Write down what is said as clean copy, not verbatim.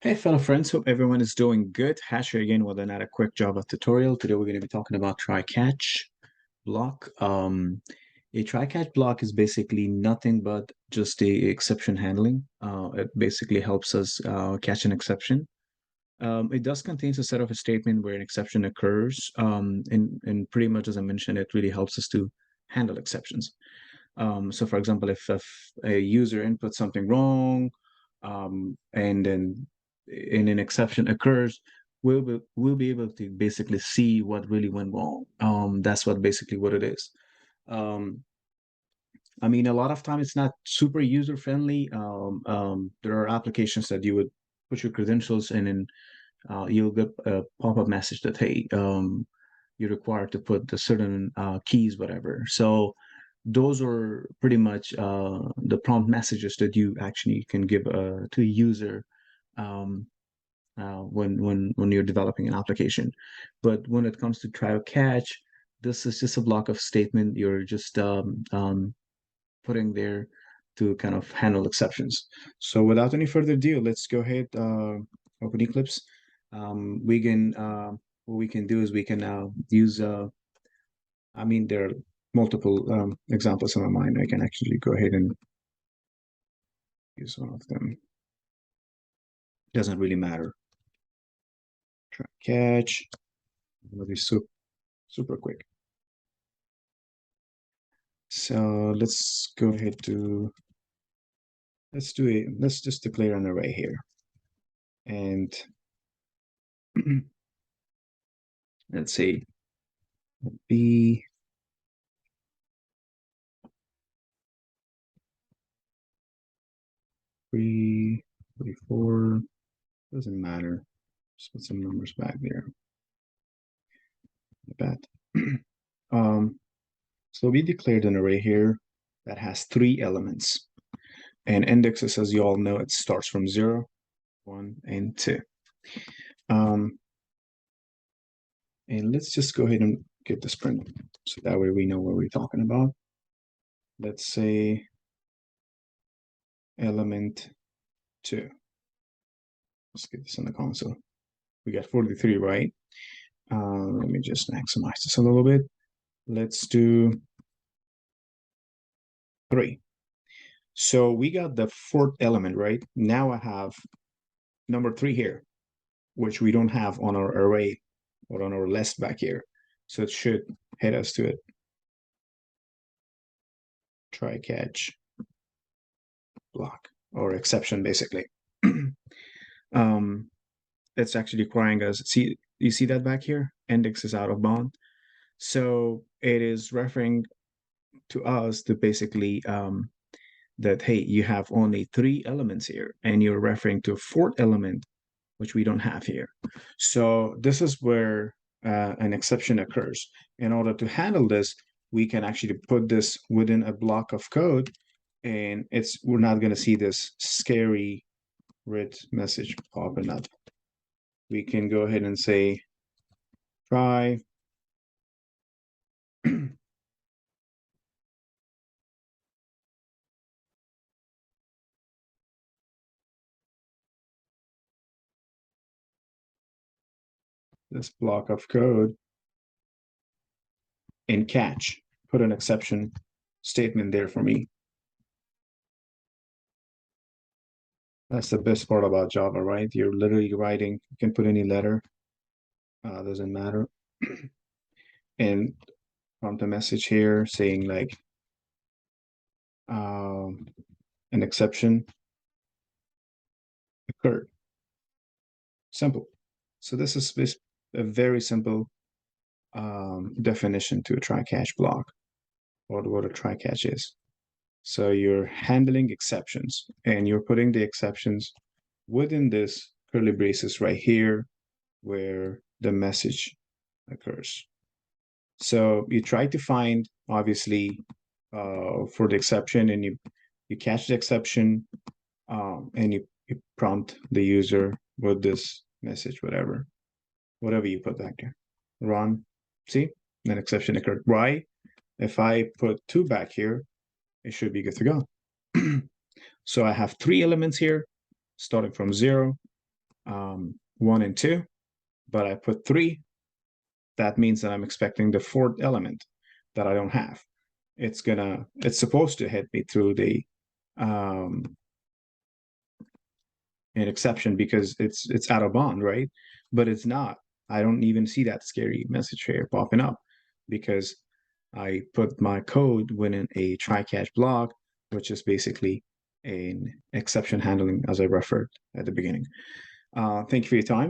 Hey, fellow friends, hope everyone is doing good. Hash here again with another quick Java tutorial. Today we're going to be talking about try-catch block. A try-catch block is basically nothing but just a exception handling. It basically helps us catch an exception. It does contain a set of a statement where an exception occurs. And pretty much as I mentioned, it really helps us to handle exceptions. So for example, if a user inputs something wrong, and then an exception occurs, we'll be able to basically see what really went wrong. That's basically what it is. Um, I mean, a lot of time it's not super user friendly. There are applications that you would put your credentials in, and you'll get a pop-up message that, hey, you're required to put the certain keys, whatever. So those are pretty much the prompt messages that you actually can give to a user um, when you're developing an application. But when it comes to try catch, this is just a block of statement you're just putting there to kind of handle exceptions. So without any further ado, let's go ahead, open Eclipse. We can what we can do is we can use I mean, there are multiple examples in my mind. I can actually go ahead and use one of them. Doesn't really matter. Try catch. It'll be super quick. So let's go ahead to let's just declare an array here. And let's say B 3, 44, doesn't matter. Just put some numbers back there. Like that. So we declared an array here that has 3 elements. And indexes, as you all know, it starts from 0, 1, and 2. And let's just go ahead and get this printed. So that way we know what we're talking about. Let's say element 2. Let's get this in the console. We got 43, right? Let me just maximize this a little bit. Let's do 3. So we got the 4th element, right? Now I have number 3 here, which we don't have on our array or on our list back here. So it should head us to it. Try catch block or exception, basically. It's actually requiring us, see, you see that back here? Index is out of bound. So it is referring to us to basically that, hey, you have only 3 elements here, and you're referring to a 4th element, which we don't have here. So this is where an exception occurs. In order to handle this, we can actually put this within a block of code, and we're not going to see this scary red message popping up. We can go ahead and say try this block of code and catch, put an exception statement there for me. That's the best part about Java, right? You're literally writing, you can put any letter, doesn't matter. And prompt a message here saying like an exception occurred. Simple. So this is a very simple definition to a try-catch block, or what a try-catch is. So you're handling exceptions, and you're putting the exceptions within this curly braces right here where the message occurs. So you try to find, obviously, for the exception, and you catch the exception, and you prompt the user with this message, whatever you put back there. Run, see, an exception occurred. Why? If I put 2 back here, it should be good to go. So I have 3 elements here, starting from 0, 1 and 2, but I put 3, that means that I'm expecting the fourth element that I don't have. It's supposed to hit me through the um, an exception because it's out of bound, right? But it's not. I don't even see that scary message here popping up because I put my code within a try catch block, which is basically an exception handling as I referred at the beginning. Thank you for your time.